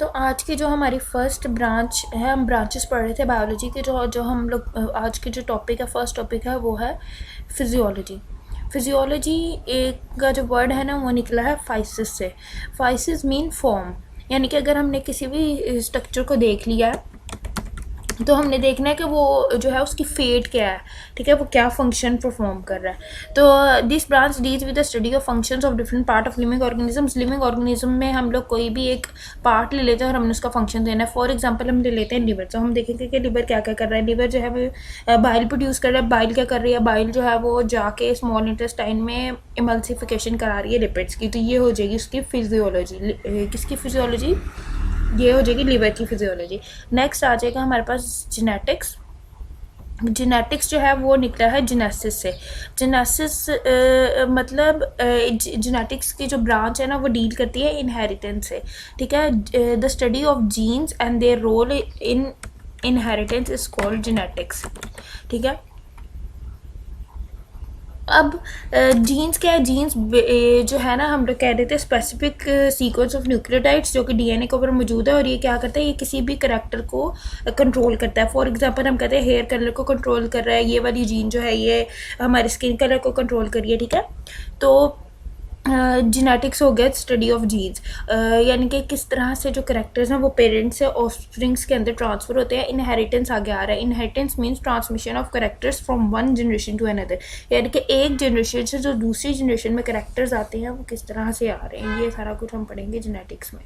तो आज की जो हमारी फर्स्ट ब्रांच है, हम ब्रांचेस पढ़ रहे थे बायोलॉजी के, जो हम लोग आज की जो टॉपिक है, फर्स्ट टॉपिक है वो है फिजियोलॉजी। फिजियोलॉजी एक का जो वर्ड है ना वो निकला है फाइसिस से। फाइसिस मीन फॉर्म, यानी कि अगर हमने किसी भी स्ट्रक्चर को देख लिया है तो हमने देखना है कि वो जो है उसकी फेट क्या है, ठीक है, वो क्या फंक्शन परफॉर्म कर रहा है। तो this branch deals with the study of functions of different part of living organisms. Living organism में हम लोग कोई भी एक पार्ट ले लेते हैं और हमने उसका फंक्शन देना है। फॉर एग्जांपल हम ले लेते हैं लिवर, तो हम देखेंगे कि लिवर क्या क्या कर रहा है। लिवर जो है वो बाइल प्रोड्यूस कर रहा है। बाइल क्या कर रही है, बाइल जो है वो जाके स्मॉल इंटेस्टाइन में इमल्सिफिकेशन करा रही है लिपिड्स की। तो ये हो जाएगी उसकी फिजियोलॉजी। किसकी फिजियोलॉजी? ये हो जाएगी लिवर की फिजियोलॉजी। नेक्स्ट आ जाएगा हमारे पास जेनेटिक्स। जेनेटिक्स जो है वो निकला है जेनेसिस से। जेनेसिस मतलब जेनेटिक्स की जो ब्रांच है ना वो डील करती है इनहेरिटेंस से, ठीक है। The study of genes and their role in inheritance is called genetics, ठीक है। अब जीन्स क्या है? जीन्स जो है ना, हम लोग कह रहे थे स्पेसिफिक सीक्वेंस ऑफ न्यूक्लियोटाइड्स जो कि डीएनए के ऊपर मौजूद है, और ये क्या करता है, ये किसी भी करैक्टर को कंट्रोल करता है। फॉर एग्जांपल हम कहते हैं हेयर कलर को कंट्रोल कर रहा है, ये वाली जीन जो है ये हमारे स्किन कलर को कंट्रोल कर रही है, ठीक है। तो जेनेटिक्स हो गया स्टडी ऑफ जीन्स, यानी कि किस तरह से जो करेक्टर्स हैं वो पेरेंट्स से ऑफस्प्रिंग्स के अंदर ट्रांसफ़र होते हैं। इनहेरिटेंस आगे आ रहा है। Inheritance means transmission of characters from one generation to another, यानी कि एक जनरेशन से जो दूसरी जनरेशन में करेक्टर्स आते हैं वो किस तरह से आ रहे हैं, ये सारा कुछ हम पढ़ेंगे जेनेटिक्स में।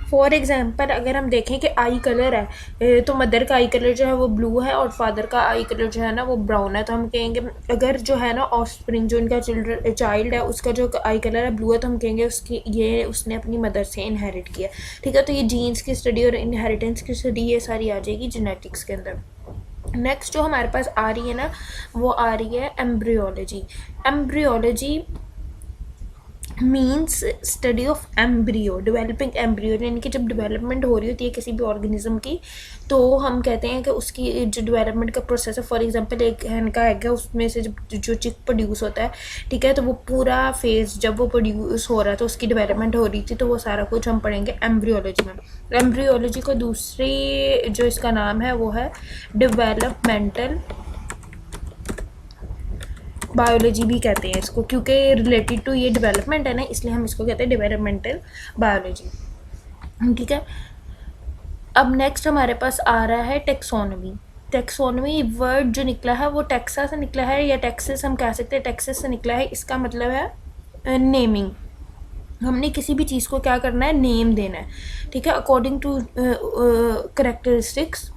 फॉर एग्जांपल अगर हम देखें कि आई कलर है, तो मदर का आई कलर जो है वो ब्लू है और फादर का आई कलर जो है ना वो ब्राउन है, तो हम कहेंगे अगर जो है ना ऑफस्प्रिंग जो इनका चाइल्ड है उसका जो आई कलर है ब्लू है, तो हम कहेंगे उसकी ये उसने अपनी मदर से इनहेरिट किया, ठीक है। तो ये जीन्स की स्टडी और इनहेरिटेंस की स्टडी ये सारी आ जाएगी जेनेटिक्स के अंदर। नेक्स्ट जो हमारे पास आ रही है ना वो आ रही है embryology. Embryology means study of embryo, developing embryo, यानी कि जब डेवलपमेंट हो रही होती है किसी भी ऑर्गेनिज्म की तो हम कहते हैं कि उसकी जो डेवलपमेंट का प्रोसेस है। फॉर एग्जांपल एक हैन का एग है, उसमें से जब जो चिक प्रोड्यूस होता है, ठीक है, तो वो पूरा फेज जब वो प्रोड्यूस हो रहा है तो उसकी डेवलपमेंट हो रही थी, तो वो सारा कुछ हम पढ़ेंगे एम्ब्रियोलॉजी में। एम्ब्रियोलॉजी को दूसरी जो इसका नाम है वो है डेवलपमेंटल बायोलॉजी भी कहते हैं इसको, क्योंकि रिलेटेड टू ये डेवलपमेंट है ना, इसलिए हम इसको कहते हैं डेवलपमेंटल बायोलॉजी, ठीक है। अब नेक्स्ट हमारे पास आ रहा है टेक्सोनमी। टेक्सोनमी वर्ड जो निकला है वो टेक्सा से निकला है, या टेक्सिस हम कह सकते हैं, टेक्सिस से निकला है। इसका मतलब है नेमिंग। हमने किसी भी चीज़ को क्या करना है, नेम देना है, ठीक है, अकॉर्डिंग टू करेक्टरिस्टिक्स।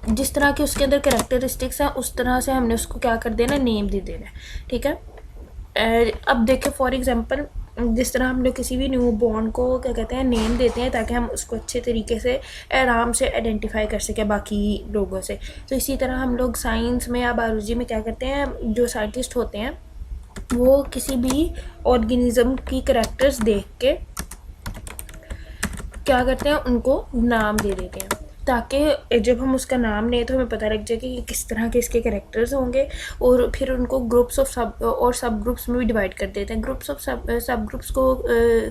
जिस तरह के उसके अंदर करेक्टरिस्टिक्स हैं उस तरह से हमने उसको क्या कर देना, नेम दे देना है, ठीक है। अब देखिए फॉर एग्जांपल जिस तरह हम लोग किसी भी न्यू बॉर्न को क्या कहते हैं, नेम देते हैं ताकि हम उसको अच्छे तरीके से आराम से आइडेंटिफाई कर सकें बाकी लोगों से। तो इसी तरह हम लोग साइंस में या बायोलॉजी में क्या करते हैं, जो साइंटिस्ट होते हैं वो किसी भी ऑर्गेनिज्म की करेक्टर्स देख के क्या करते हैं, उनको नाम दे देते हैं, ताकि जब हम उसका नाम लें तो हमें पता लग जाए कि किस तरह के इसके कैरेक्टर्स होंगे, और फिर उनको ग्रुप्स ऑफ सब ग्रुप्स में भी डिवाइड कर देते हैं। ग्रुप्स ऑफ सब ग्रुप्स को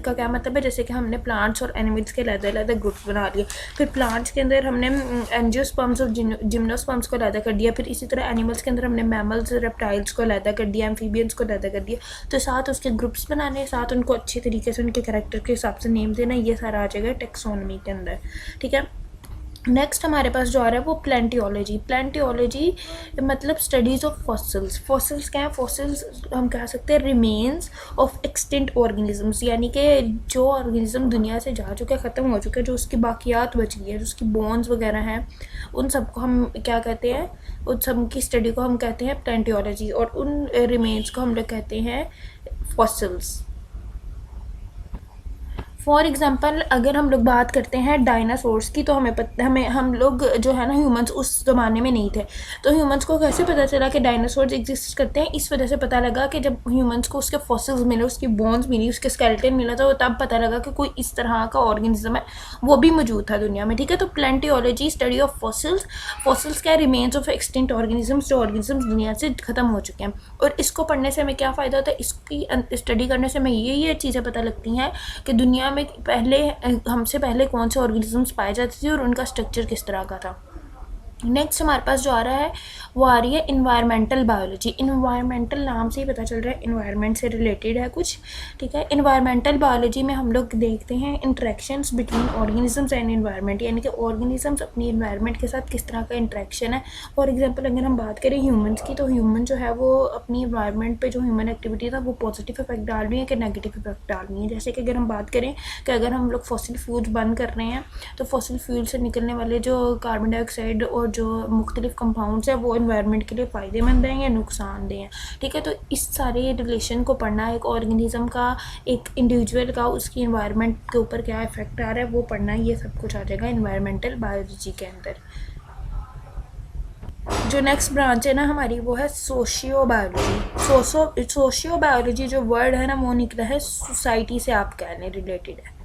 का क्या मतलब है, जैसे कि हमने प्लांट्स और एनिमल्स के अलग-अलग ग्रुप्स बना लिए, फिर प्लांट्स के अंदर हमने एंजियोस्पर्म्स और जिम्नोस्पर्म्स को अलग कर दिया, फिर इसी तरह एनिमल्स के अंदर हमने मैमल्स रेप्टाइल्स को अलग कर दिया, एम्फीबियंस को अलग कर दिया। तो साथ उसके ग्रुप्स बनाने, साथ उनको अच्छे तरीके से उनके कैरेक्टर के हिसाब से नेम देना, ये सारा आ जाएगा टेक्सोनमी के अंदर, ठीक है। नेक्स्ट हमारे पास जो आ रहा है वो प्लेंटियोलॉजी। प्लेंटियोलॉजी मतलब स्टडीज़ ऑफ फॉसिल्स। फॉसिल्स क्या है? फॉसिल्स हम कह सकते हैं रिमेन्स ऑफ एक्सटिंक्ट ऑर्गेनिजम्स, यानी कि जो ऑर्गेनिज्म दुनिया से जा चुका है, ख़त्म हो चुका है, जो उसकी बाकियात बच गई है, जो उसकी बोन्स वगैरह हैं, उन सबको हम क्या कहते हैं, उन सब की स्टडी को हम कहते हैं प्लेंटियोलॉजी, और उन रिमेन्स को हम लोग कहते हैं फॉसिल्स। फॉर एग्ज़ाम्पल अगर हम लोग बात करते हैं डायनासोर्स की, तो हमें हम लोग जो है ना ह्यूमंस उस ज़माने में नहीं थे। तो ह्यूमंस को कैसे पता चला कि डायनासोर्स एग्जिस्ट करते हैं? इस वजह से पता लगा कि जब ह्यूमंस को उसके फॉसिल्स मिले, उसकी बोन्स मिली, उसके स्केलेटन मिला, तो तब पता लगा कि कोई इस तरह का ऑर्गेनिज्म है, वो भी मौजूद था दुनिया में। ठीक है, तो प्लेंटियोलॉजी स्टडी ऑफ फॉसिल्स। फॉसिल्स क्या, रिमेन्स ऑफ एक्सटिंक्ट ऑर्गेनिजम्स, जो ऑर्गेनिजम्स दुनिया से ख़त्म हो चुके हैं। और इसको पढ़ने से हमें क्या फ़ायदा होता है? इसकी स्टडी करने से हमें ये चीज़ें पता लगती हैं कि दुनिया में पहले हमसे पहले कौन से ऑर्गेनिजम्स पाए जाते थे और उनका स्ट्रक्चर किस तरह का था। नेक्स्ट हमारे पास जो आ रहा है वो आ रही है इन्वायरमेंटल बायोलॉजी। इन्वायरमेंटल नाम से ही पता चल रहा है इन्वायरमेंट से रिलेटेड है कुछ। ठीक है, इन्वायरमेंटल बायोलॉजी में हम लोग देखते हैं interactions between organisms and environment, यानी कि ऑर्गेनिजम्स अपनी इन्वायरमेंट के साथ किस तरह का इंटरेक्शन है। फॉर एग्जांपल अगर हम बात करें ह्यूमंस की, तो ह्यूमन जो है वो अपनी इन्वायरमेंट पे जो ह्यूमन एक्टिविटीज़ है वो पॉजिटिव इफेक्ट डाल रही है कि नेगेटिव इफेक्ट डाल रही है। जैसे कि अगर हम बात करें कि अगर हम लोग फॉसिल फ्यूल्स बंद कर रहे हैं, तो फॉसिल फ्यूल से निकलने वाले जो कार्बन डाइऑक्साइड और जो मुख्तलिफ कंपाउंड्स हैं वो इन्वायरमेंट के लिए फ़ायदेमंद हैं या नुकसानदेह हैं। ठीक है, तो इस सारे रिलेशन को पढ़ना, एक ऑर्गेनिज्म का, एक इंडिविजुअल का उसकी इन्वायरमेंट के ऊपर क्या इफेक्ट आ रहा है वो पढ़ना, ये सब कुछ आ जाएगा इन्वायरमेंटल बायोलॉजी के अंदर। जो नेक्स्ट ब्रांच है ना हमारी वो है सोशियो बायोलॉजी। सोशियो बायोलॉजी जो वर्ड है ना वो निकला है सोसाइटी से, आप कहने रिलेटेड है।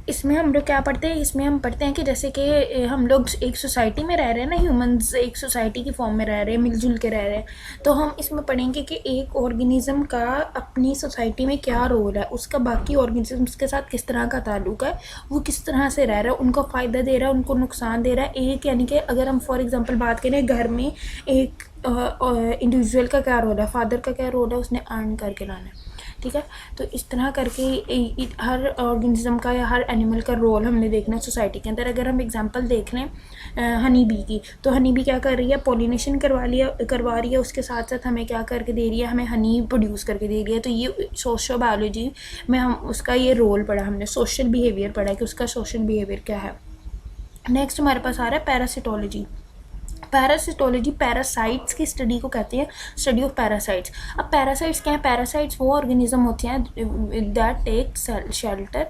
इसमें हम लोग क्या पढ़ते हैं? इसमें हम पढ़ते हैं कि जैसे कि हम लोग एक सोसाइटी में रह रहे हैं ना, ह्यूमंस एक सोसाइटी की फॉर्म में रह रहे हैं, मिलजुल के रह रहे हैं। तो हम इसमें पढ़ेंगे कि एक ऑर्गेनिज्म का अपनी सोसाइटी में क्या रोल है, उसका बाकी ऑर्गेनिजम्स के साथ किस तरह का ताल्लुक है, वो किस तरह से रह रहा है, उनको फ़ायदा दे रहा है, उनको नुकसान दे रहा है। एक यानी कि अगर हम फॉर एग्ज़ाम्पल बात करें, घर में एक इंडिविजुअल का क्या रोल है, फादर का क्या रोल है, उसने अर्न करके लाना है। ठीक है, तो इस तरह करके हर ऑर्गेनिज्म का या हर एनिमल का रोल हमने देखना है सोसाइटी के अंदर। अगर हम एग्जांपल देख लें हनी बी की, तो हनी बी क्या कर रही है? पॉलिनेशन करवा रही है, उसके साथ साथ हमें क्या करके दे रही है? हमें हनी प्रोड्यूस करके दे रही है। तो ये सोशल बायोलॉजी में हम उसका ये रोल पढ़ा, हमने सोशल बिहेवियर पढ़ा कि उसका सोशल बिहेवियर क्या है। नेक्स्ट हमारे पास आ रहा है पैरासिटोलॉजी। पैरासिटोलॉजी पैरासाइट्स की स्टडी को कहते हैं, स्टडी ऑफ पैरासाइट्स। अब पैरासाइट्स क्या है? पैरासाइट्स वो ऑर्गेनिज्म होते हैं that take shelter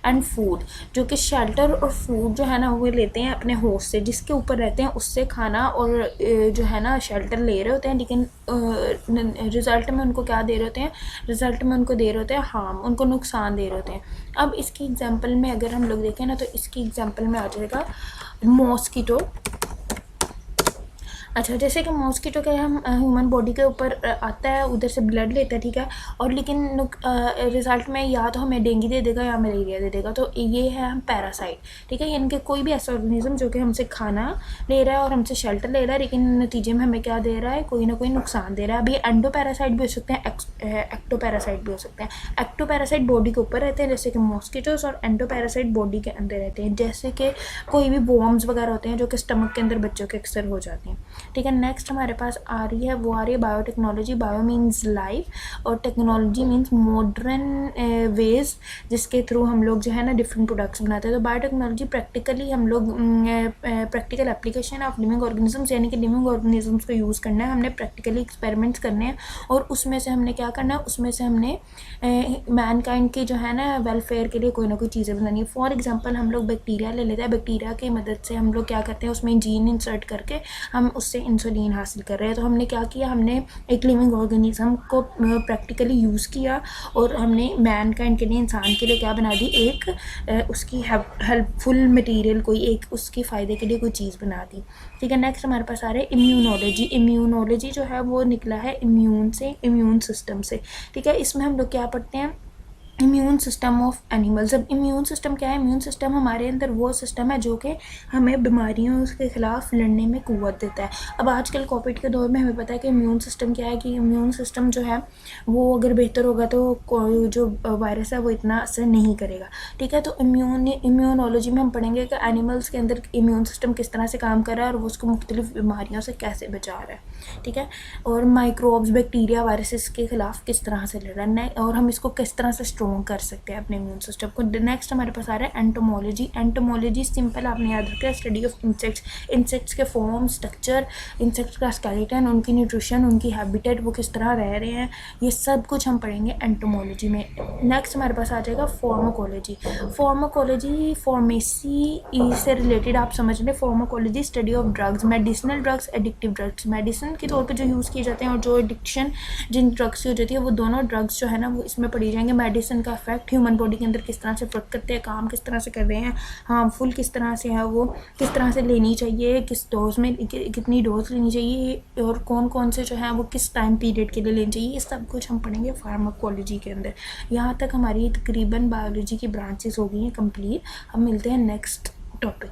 and food, जो कि शेल्टर और फूड जो है ना वो लेते हैं अपने होस्ट से, जिसके ऊपर रहते हैं उससे खाना और जो है ना शेल्टर ले रहे होते हैं, लेकिन रिज़ल्ट में उनको क्या दे रहे होते हैं? रिज़ल्ट में उनको दे रहे होते हैं हार्म, उनको नुकसान दे रहे होते हैं। अब इसकी एग्जाम्पल में अगर हम लोग देखें ना, तो इसकी एग्जाम्पल में आ जाएगा मॉस्किटो। अच्छा, जैसे कि मॉस्किटो के हम ह्यूमन बॉडी के ऊपर आता है, उधर से ब्लड लेता है, ठीक है, और लेकिन रिज़ल्ट में या तो हमें डेंगू दे देगा या मलेरिया दे देगा। तो ये है हम पैरासाइट। ठीक है, यानी कि कोई भी ऐसा ऑर्गेनिज्म जो कि हमसे खाना ले रहा है और हमसे शेल्टर ले रहा है, लेकिन नतीजे में हमें क्या दे रहा है? कोई ना कोई नुकसान दे रहा है। अब ये एंडो पैरासाइट भी हो सकते हैं, एक्टो पैरासाइट भी हो सकते हैं। एक्टो पैरासाइट बॉडी के ऊपर रहते हैं जैसे कि मॉस्किटोस, और एंडो पैरासाइट बॉडी के अंदर रहते हैं जैसे कि कोई भी वॉर्म्स वगैरह होते हैं जो कि स्टमक के अंदर बच्चों के अक्सर हो जाते हैं। ठीक है, नेक्स्ट हमारे पास आ रही है वो आ रही है बायोटेक्नोलॉजी। बायो मीन्स लाइफ और टेक्नोलॉजी मीन्स मॉडर्न वेज, जिसके थ्रू हम लोग जो है ना डिफरेंट प्रोडक्ट्स बनाते हैं। तो बायोटेक्नोलॉजी प्रैक्टिकली हम लोग practical application of living organisms, यानी कि लिविंग ऑर्गेनिजम्स को यूज़ करना है, हमने प्रैक्टिकली एक्सपेरिमेंट्स करने हैं और उसमें से हमने क्या करना है? उसमें से हमने मैनकाइंड की जो है ना वेलफेयर के लिए कोई ना कोई चीज़ें बनानी है। फॉर एग्जांपल हम लोग बैक्टीरिया ले लेते हैं, बैक्टीरिया की मदद से हम लोग क्या करते हैं? उसमें जीन इंसर्ट करके हम उससे इंसुलिन हासिल कर रहे हैं। तो हमने क्या किया? हमने एक लिविंग ऑर्गेनिज्म को प्रैक्टिकली यूज़ किया और हमने मैनकाइंड के लिए, इंसान के लिए क्या बना दी? एक उसकी हेल्पफुल मटेरियल, कोई एक उसके फ़ायदे के लिए कोई चीज़ बना दी। ठीक है, नेक्स्ट हमारे पास आ रहा है इम्यूनोलॉजी। इम्यूनोलॉजी जो है वो निकला है इम्यून से, इम्यून सिस्टम से। ठीक है, इसमें हम लोग क्या पढ़ते हैं? Immune system of animals. अब इम्यून सिस्टम क्या है? इम्यून सिस्टम हमारे अंदर वो सिस्टम है जो कि हमें बीमारियों के ख़िलाफ़ लड़ने में क़ुव्वत देता है। अब आजकल कोविड के दौर में हमें पता है कि इम्यून सिस्टम क्या है, कि इम्यून सिस्टम जो है वो अगर बेहतर होगा तो जो वायरस है वो इतना असर नहीं करेगा। ठीक है, तो इम्यूनोलॉजी में हम पढ़ेंगे कि एनिमल्स के अंदर इम्यून सिस्टम किस तरह से काम कर रहा है और वो उसको मुख्तलिफ बीमारियों से कैसे बचा रहा है। ठीक है। और माइक्रोब्स, बैक्टीरिया, वायरसेस के खिलाफ किस तरह से लड़ना है और हम इसको किस तरह से स्ट्रॉन्ग कर सकते हैं अपने इम्यून सिस्टम को। नेक्स्ट हमारे पास आ रहा है एंटोमोलॉजी। एंटोमोलॉजी सिंपल आपने याद रखा है, स्टडी ऑफ इंसेक्ट्स, इंसेक्ट्स के फॉर्म, स्ट्रक्चर, इंसेक्ट्स का स्केलेटन, उनकी न्यूट्रिशन, उनकी हैबिटेट, वो किस तरह रह रहे हैं, ये सब कुछ हम पढ़ेंगे एंटोमोलॉजी में। नेक्स्ट हमारे पास आ जाएगा फार्माकोलॉजी। फार्माकोलॉजी फार्मेसी से रिलेटेड आप समझ लें। Pharmacology study of drugs, medicinal drugs, addictive drugs, medicine के तौर पे जो यूज़ किए जाते हैं और जो एडिक्शन जिन ड्रग्स की हो जाती है, वो दोनों ड्रग्स जो है ना वो इसमें पढ़ी जाएंगे। मेडिसिन का इफेक्ट ह्यूमन बॉडी के अंदर किस तरह से वर्क करते हैं, काम किस तरह से कर रहे हैं, हार्मफुल किस तरह से है, वो किस तरह से लेनी चाहिए, किस डोज में कितनी डोज लेनी चाहिए और कौन कौन से जो है वो किस टाइम पीरियड के लिए लेनी चाहिए, ये सब कुछ हम पढ़ेंगे फार्माकोलॉजी के अंदर। यहाँ तक हमारी तकरीबन बायोलॉजी की ब्रांचेस हो गई हैं कंप्लीट। हम मिलते हैं नेक्स्ट टॉपिक।